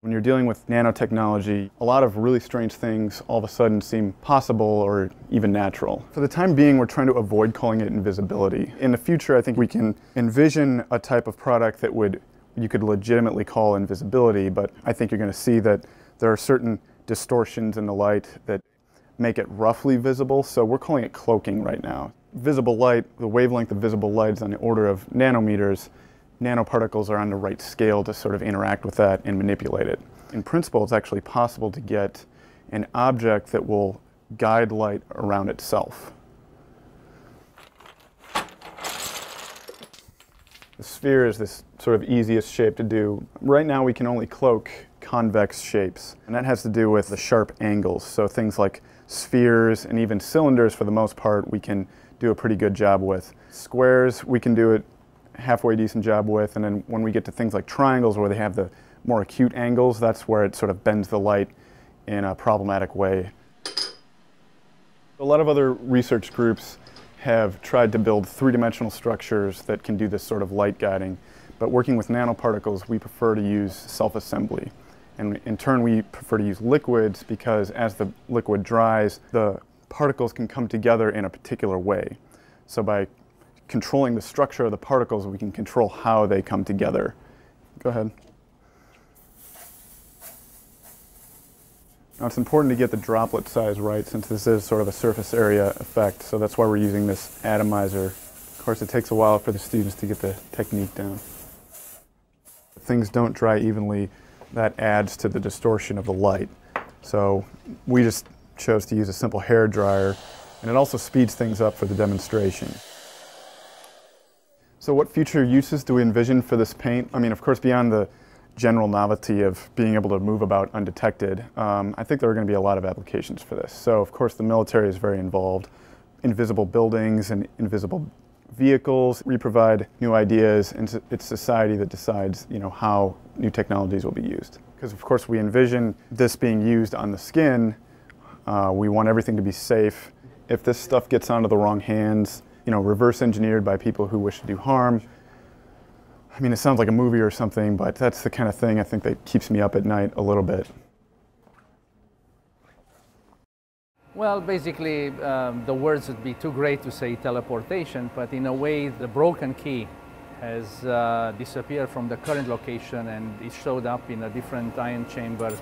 When you're dealing with nanotechnology, a lot of really strange things all of a sudden seem possible or even natural. For the time being, we're trying to avoid calling it invisibility. In the future, I think we can envision a type of product that you could legitimately call invisibility, but I think you're going to see that there are certain distortions in the light that make it roughly visible, so we're calling it cloaking right now. Visible light, the wavelength of visible light is on the order of nanometers. Nanoparticles are on the right scale to sort of interact with that and manipulate it. In principle, it's actually possible to get an object that will guide light around itself. The sphere is this sort of easiest shape to do. Right now we can only cloak convex shapes, and that has to do with the sharp angles. So things like spheres and even cylinders, for the most part, we can do a pretty good job with. Squares, we can do it halfway decent job with, and then when we get to things like triangles where they have the more acute angles, that's where it sort of bends the light in a problematic way. A lot of other research groups have tried to build three-dimensional structures that can do this sort of light guiding, but working with nanoparticles, we prefer to use self-assembly. And in turn, we prefer to use liquids because as the liquid dries, the particles can come together in a particular way. So by controlling the structure of the particles, we can control how they come together. Go ahead. Now it's important to get the droplet size right since this is sort of a surface area effect, so that's why we're using this atomizer. Of course, it takes a while for the students to get the technique down. If things don't dry evenly, that adds to the distortion of the light. So we just chose to use a simple hair dryer, and it also speeds things up for the demonstration. So what future uses do we envision for this paint? I mean, of course, beyond the general novelty of being able to move about undetected, I think there are going to be a lot of applications for this. So, of course, the military is very involved. Invisible buildings and invisible vehicles. We provide new ideas, and it's society that decides, how new technologies will be used. Because, of course, we envision this being used on the skin. We want everything to be safe. If this stuff gets onto the wrong hands, reverse engineered by people who wish to do harm. I mean, it sounds like a movie or something, but that's the kind of thing I think that keeps me up at night a little bit. Well, basically, the words would be too great to say teleportation, but in a way, the broken key has disappeared from the current location and it showed up in a different ion chamber.